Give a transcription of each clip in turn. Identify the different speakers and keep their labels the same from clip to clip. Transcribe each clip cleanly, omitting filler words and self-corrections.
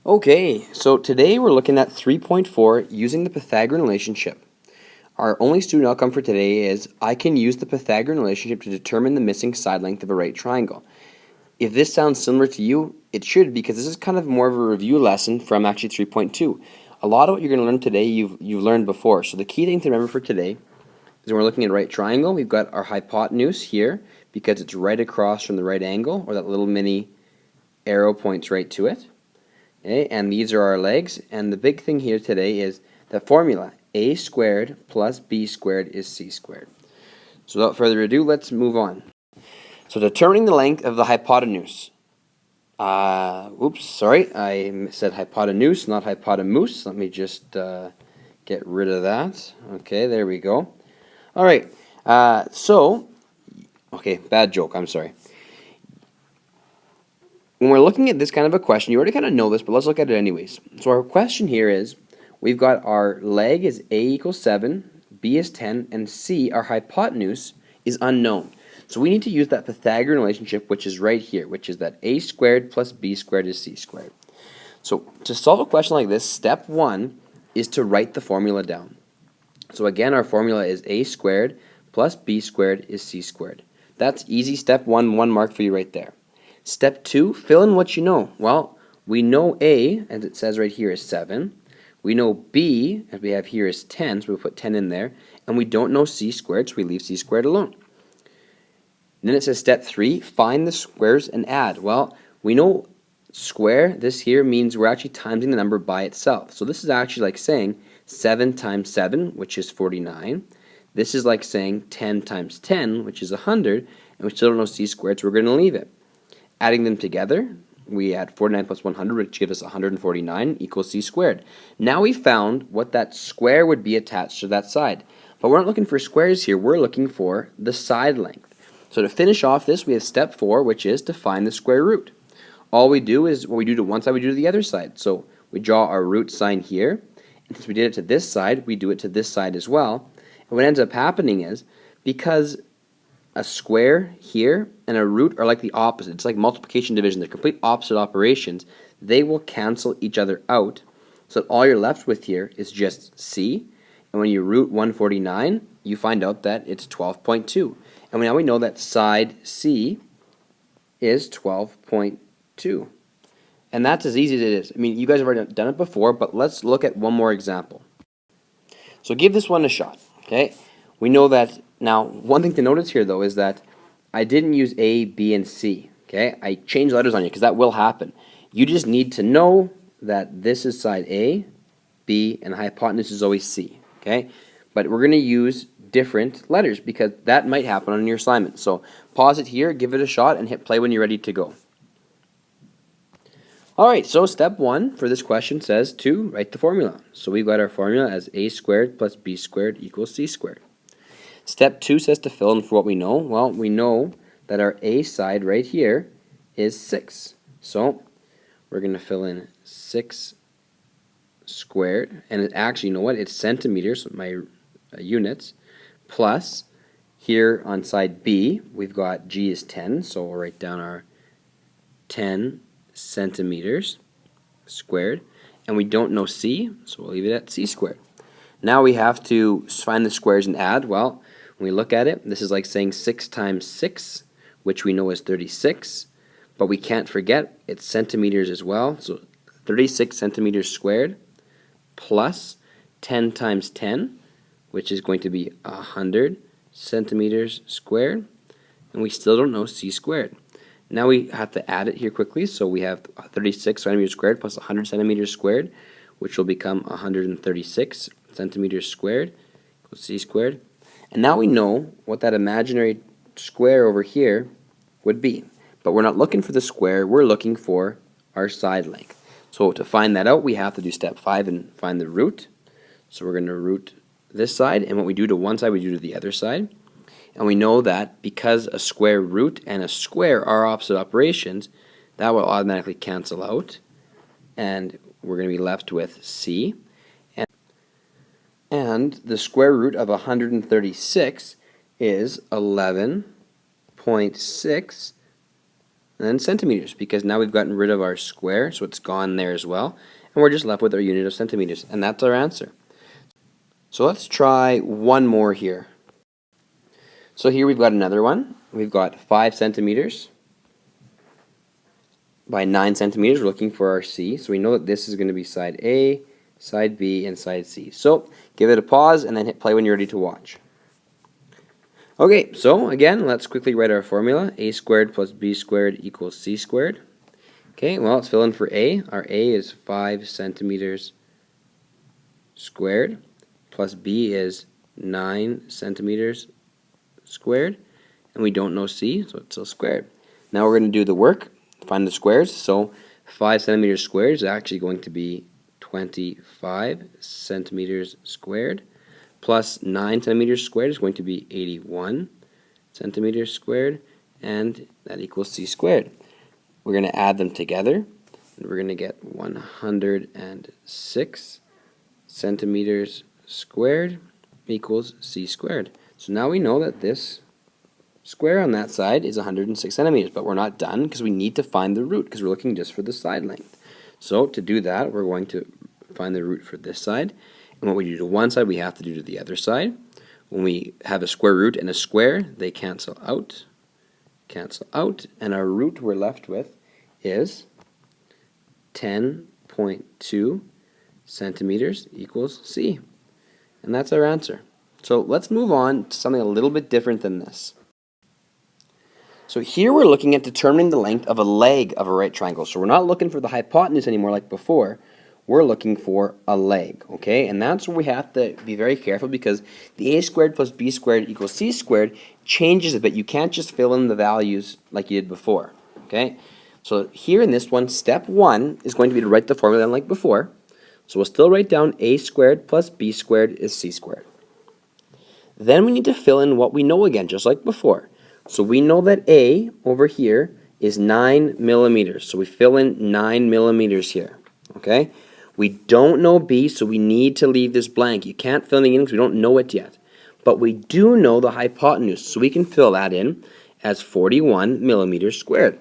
Speaker 1: Okay, so today we're looking at 3.4 using the Pythagorean relationship. Our only student outcome for today is I can use the Pythagorean relationship to determine the missing side length of a right triangle. If this sounds similar to you, it should because this is kind of more of a review lesson from actually 3.2. A lot of what you're going to learn today you've learned before. So the key thing to remember for today is when we're looking at a right triangle, we've got our hypotenuse here because it's right across from the right angle, or that little mini arrow points right to it. Okay, and these are our legs, and the big thing here today is the formula. A squared plus b squared is c squared. So without further ado, let's move on. So determining the length of the hypotenuse. Oops, sorry, I said hypotenuse, not hypotenuse. Let me just get rid of that. Okay, there we go. All right, okay, bad joke, I'm sorry. When we're looking at this kind of a question, you already kind of know this, but let's look at it anyways. So our question here is, we've got our leg is a equals 7, b is 10, and c, our hypotenuse, is unknown. So we need to use that Pythagorean relationship, which is right here, which is that a squared plus b squared is c squared. So to solve a question like this, step 1 is to write the formula down. So again, our formula is a squared plus b squared is c squared. That's easy. Step 1, 1 mark for you right there. Step 2, fill in what you know. Well, we know A, as it says right here, is 7. We know B, as we have here, is 10, so we put 10 in there. And we don't know c squared, so we leave c squared alone. And then it says step 3, find the squares and add. Well, we know square, this here means we're actually timesing the number by itself. So this is actually like saying 7 times 7, which is 49. This is like saying 10 times 10, which is 100, and we still don't know c squared, so we're going to leave it. Adding them together, we add 49 plus 100, which gives us 149 equals c squared. Now we found what that square would be attached to that side. But we're not looking for squares here, we're looking for the side length. So to finish off this, we have step 4, which is to find the square root. All we do is, what we do to one side, we do to the other side. So we draw our root sign here, and since we did it to this side, we do it to this side as well. And what ends up happening is, because a square here and a root are like the opposite. It's like multiplication division. They're complete opposite operations. They will cancel each other out. So that all you're left with here is just c. And when you root 149, you find out that it's 12.2. And now we know that side c is 12.2. And that's as easy as it is. I mean, you guys have already done it before, but let's look at one more example. So give this one a shot, okay? We know that. Now, one thing to notice here, though, is that I didn't use A, B, and C, okay? I changed letters on you because that will happen. You just need to know that this is side A, B, and the hypotenuse is always C, okay? But we're going to use different letters because that might happen on your assignment. So pause it here, give it a shot, and hit play when you're ready to go. Alright, so step 1 for this question says to write the formula. So we've got our formula as a squared plus b squared equals c squared. Step 2 says to fill in for what we know. Well, we know that our a side right here is 6. So we're going to fill in 6 squared. And it actually, you know what? It's centimeters, my units, plus here on side B, we've got g is 10. So we'll write down our 10 centimeters squared. And we don't know c, so we'll leave it at c squared. Now we have to find the squares and add. Well, when we look at it, this is like saying 6 times 6, which we know is 36, but we can't forget it's centimeters as well, so 36 centimeters squared plus 10 times 10, which is going to be 100 centimeters squared, and we still don't know c squared. Now we have to add it here quickly, so we have 36 centimeters squared plus 100 centimeters squared, which will become 136 centimeters squared equals c squared. And now we know what that imaginary square over here would be. But we're not looking for the square, we're looking for our side length. So to find that out, we have to do step 5 and find the root. So we're going to root this side, and what we do to one side, we do to the other side. And we know that because a square root and a square are opposite operations, that will automatically cancel out. And we're going to be left with c. And the square root of 136 is 11.6. and then centimeters, because now we've gotten rid of our square, so it's gone there as well, and we're just left with our unit of centimeters, and that's our answer. So let's try one more here. So here we've got another one. We've got 5 centimeters by 9 centimeters. We're looking for our C, so we know that this is going to be side A, side B, and side C. So give it a pause and then hit play when you're ready to watch. Okay, so again, let's quickly write our formula. A squared plus B squared equals C squared. Okay, well, let's fill in for A. Our A is 5 centimeters squared, plus B is 9 centimeters squared, and we don't know C, so it's still squared. Now we're going to do the work, find the squares. So 5 centimeters squared is actually going to be 25 centimeters squared, plus 9 centimeters squared is going to be 81 centimeters squared, and that equals C squared. We're going to add them together, and we're going to get 106 centimeters squared equals C squared. So now we know that this square on that side is 106 centimeters, but we're not done because we need to find the root because we're looking just for the side length. So to do that, we're going to find the root for this side, and what we do to one side, we have to do to the other side. When we have a square root and a square, they cancel out, and our root we're left with is 10.2 centimeters equals C. And that's our answer. So let's move on to something a little bit different than this. So here we're looking at determining the length of a leg of a right triangle. So we're not looking for the hypotenuse anymore like before. We're looking for a leg, okay? And that's where we have to be very careful because the A squared plus B squared equals C squared changes a bit. You can't just fill in the values like you did before, okay? So here in this one, step 1 is going to be to write the formula like before. So we'll still write down A squared plus B squared is C squared. Then we need to fill in what we know again, just like before. So we know that A over here is 9 millimeters. So we fill in 9 millimeters here, okay? We don't know B, so we need to leave this blank. You can't fill anything in because we don't know it yet. But we do know the hypotenuse, so we can fill that in as 41 millimeters squared.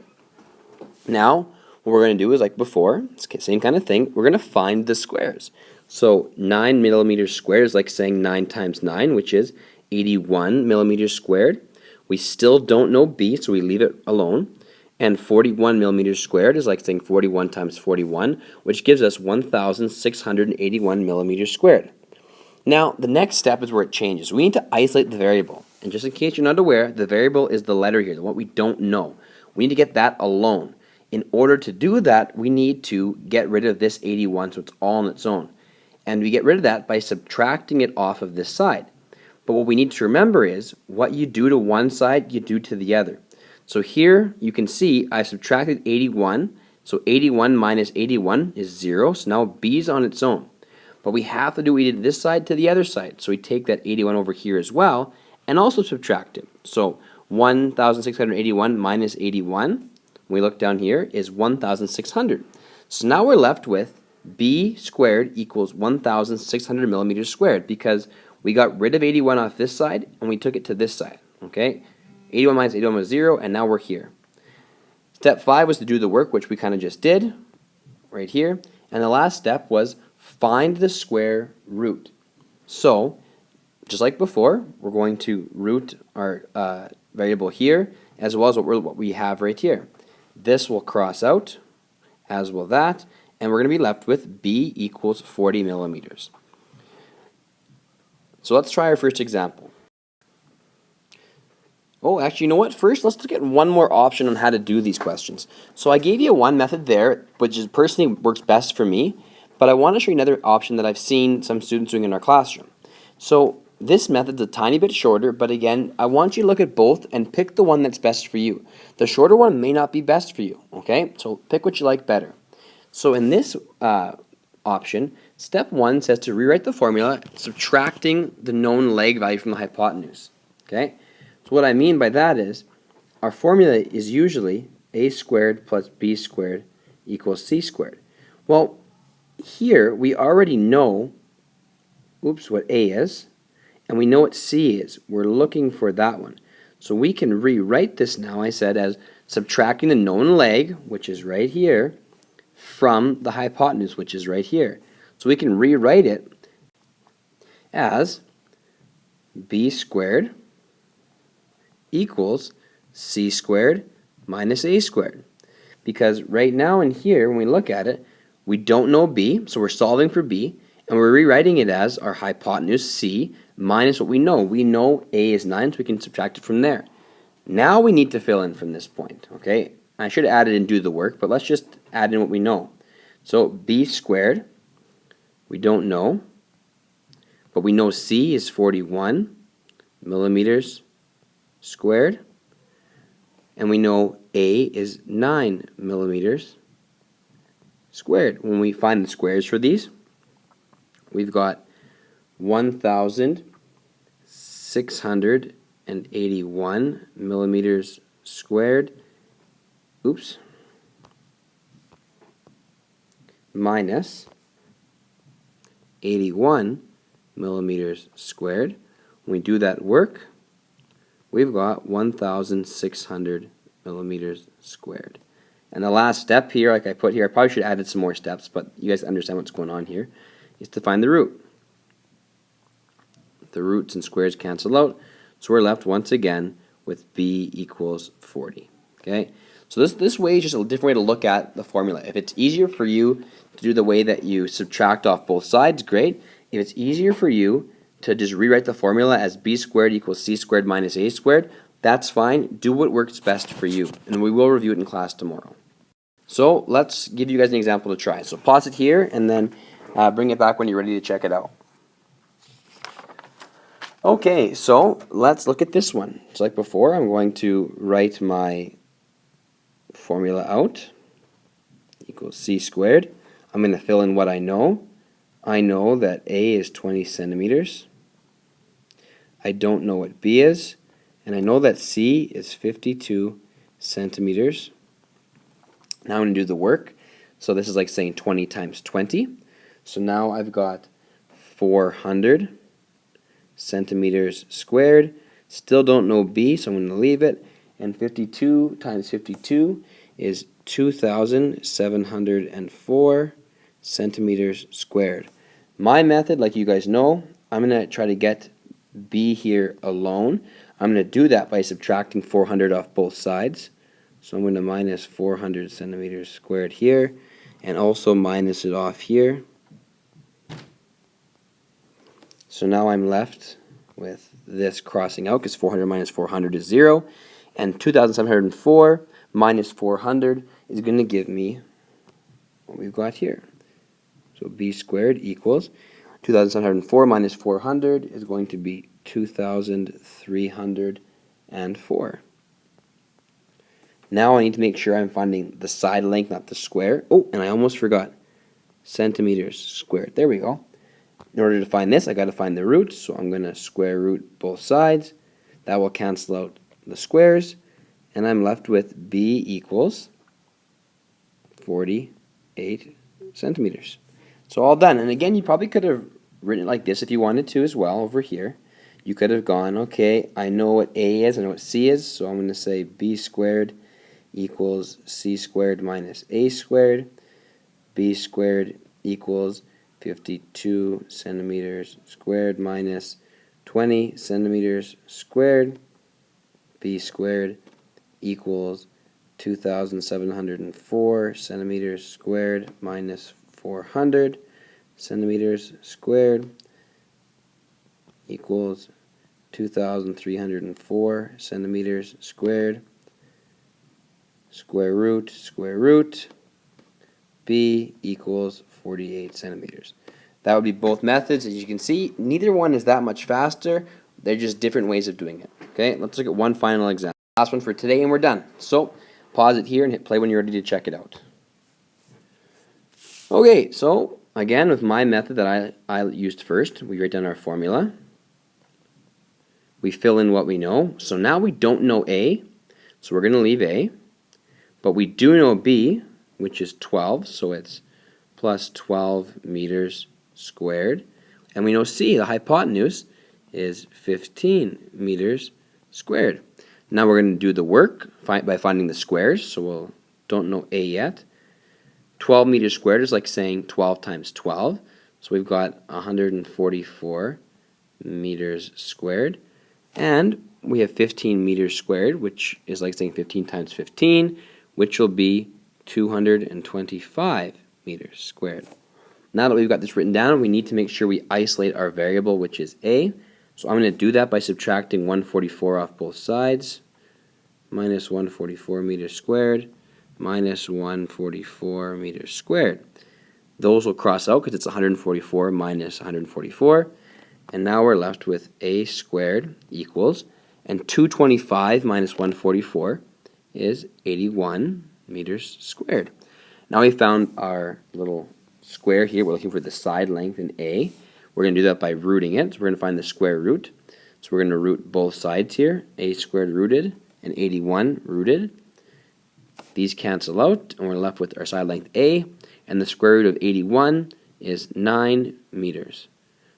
Speaker 1: Now, what we're going to do is like before, same kind of thing, we're going to find the squares. So 9 millimeters squared is like saying 9 times 9, which is 81 millimeters squared. We still don't know B, so we leave it alone. And 41 millimeters squared is like saying 41 times 41, which gives us 1,681 millimeters squared. Now, the next step is where it changes. We need to isolate the variable. And just in case you're not aware, the variable is the letter here, what we don't know. We need to get that alone. In order to do that, we need to get rid of this 81, so it's all on its own. And we get rid of that by subtracting it off of this side. But what we need to remember is, what you do to one side, you do to the other. So here, you can see I subtracted 81, so 81 minus 81 is 0, so now B is on its own. But we have to do what we did to this side to the other side, so we take that 81 over here as well, and also subtract it. So 1,681 minus 81, when we look down here, is 1,600. So now we're left with B squared equals 1,600 millimeters squared, because we got rid of 81 off this side, and we took it to this side, okay? 81 minus 81 was 0, and now we're here. Step 5 was to do the work, which we kind of just did, right here. And the last step was find the square root. So, just like before, we're going to root our variable here, as well as what we have right here. This will cross out, as will that, and we're going to be left with B equals 40 millimeters. So let's try our first example. Oh, actually, you know what? First, let's look at one more option on how to do these questions. So I gave you one method there, which is personally works best for me, but I want to show you another option that I've seen some students doing in our classroom. So this method's a tiny bit shorter, but again, I want you to look at both and pick the one that's best for you. The shorter one may not be best for you, okay? So pick what you like better. So in this option, step 1 says to rewrite the formula, subtracting the known leg value from the hypotenuse, okay? So what I mean by that is, our formula is usually A squared plus B squared equals C squared. Well, here we already know, what A is, and we know what C is. We're looking for that one. So we can rewrite this now, I said, as subtracting the known leg, which is right here, from the hypotenuse, which is right here. So we can rewrite it as b squared equals c squared minus a squared. Because right now in here, when we look at it, we don't know b, so we're solving for b, and we're rewriting it as our hypotenuse c minus what we know. We know a is 9, so we can subtract it from there. Now we need to fill in from this point, okay? I should add it and do the work, but let's just add in what we know. So b squared, we don't know, but we know c is 41 millimeters squared, and we know a is 9 millimeters squared. When we find the squares for these, we've got 1,681 millimeters squared, minus 81 millimeters squared. When we do that work, we've got 1,600 millimeters squared. And the last step here, like I put here, I probably should have added some more steps, but you guys understand what's going on here, is to find the root. The roots and squares cancel out, so we're left once again with b equals 40. Okay, so this way is just a different way to look at the formula. If it's easier for you to do the way that you subtract off both sides, great. If it's easier for you to just rewrite the formula as b squared equals c squared minus a squared, that's fine. Do what works best for you, and we will review it in class tomorrow. So let's give you guys an example to try. So pause it here and then bring it back when you're ready to check it out. Okay, so let's look at this one. Just like before, I'm going to write my formula out, equals c squared. I'm going to fill in what I know. I know that a is 20 centimeters. I don't know what b is, and I know that c is 52 centimeters. Now I'm going to do the work. So this is like saying 20 times 20. So now I've got 400 centimeters squared. Still don't know b, so I'm going to leave it. And 52 times 52 is 2,704 centimeters squared. My method, like you guys know, I'm going to try to get b here alone. I'm going to do that by subtracting 400 off both sides. So I'm going to minus 400 centimeters squared here, and also minus it off here. So now I'm left with this crossing out, because 400 minus 400 is 0. And 2,704 minus 400 is going to give me what we've got here. So b squared equals 2,704 minus 400 is going to be 2,304. Now I need to make sure I'm finding the side length, not the square. Oh, and I almost forgot. Centimeters squared. There we go. In order to find this, I got to find the roots, so I'm going to square root both sides. That will cancel out the squares, and I'm left with b equals 48 centimeters. So all done. And again, you probably could have written it like this if you wanted to as well over here. You could have gone, okay, I know what a is, I know what c is, so I'm going to say b squared equals c squared minus a squared. B squared equals 52 centimeters squared minus 20 centimeters squared. B squared equals 2,704 centimeters squared minus 400 centimeters squared equals 2,304 centimeters squared. Square root, b equals 48 centimeters. That would be both methods. As you can see, neither one is that much faster. They're just different ways of doing it. Okay, let's look at one final example. Last one for today, and we're done. So pause it here and hit play when you're ready to check it out. Okay, so again, with my method that I used first, we write down our formula. We fill in what we know. So now we don't know a, so we're going to leave a. But we do know b, which is 12, so it's plus 12 meters squared. And we know c, the hypotenuse, is 15 meters squared. Now we're going to do the work by finding the squares, so we'll don't know A yet. 12 meters squared is like saying 12 times 12, so we've got 144 meters squared, and we have 15 meters squared, which is like saying 15 times 15, which will be 225 meters squared. Now that we've got this written down, we need to make sure we isolate our variable, which is A. So I'm going to do that by subtracting 144 off both sides. Minus 144 meters squared, minus 144 meters squared. Those will cross out because it's 144 minus 144. And now we're left with A squared equals, and 225 minus 144 is 81 meters squared. Now we found our little square here. We're looking for the side length in A. We're going to do that by rooting it. So we're going to find the square root. So we're going to root both sides here. A squared rooted and 81 rooted. These cancel out, and we're left with our side length A, and the square root of 81 is 9 meters.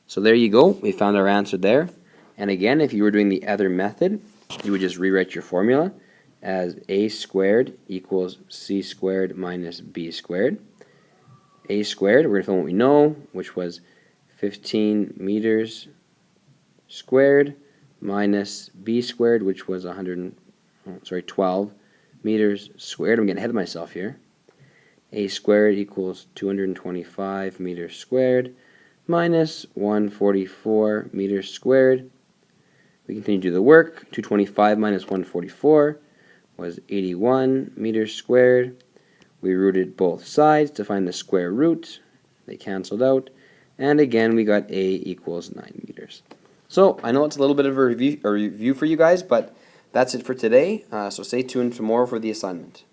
Speaker 1: So there you go. We found our answer there. And again, if you were doing the other method, you would just rewrite your formula as A squared equals C squared minus B squared. A squared, we're going to find what we know, which was 15 meters squared minus B squared, which was 12 meters squared. I'm getting ahead of myself here. A squared equals 225 meters squared minus 144 meters squared. We continue to do the work. 225 minus 144 was 81 meters squared. We rooted both sides to find the square root. They canceled out. And again, we got A equals 9 meters. So I know it's a little bit of a review for you guys, but that's it for today. So stay tuned for more for the assignment.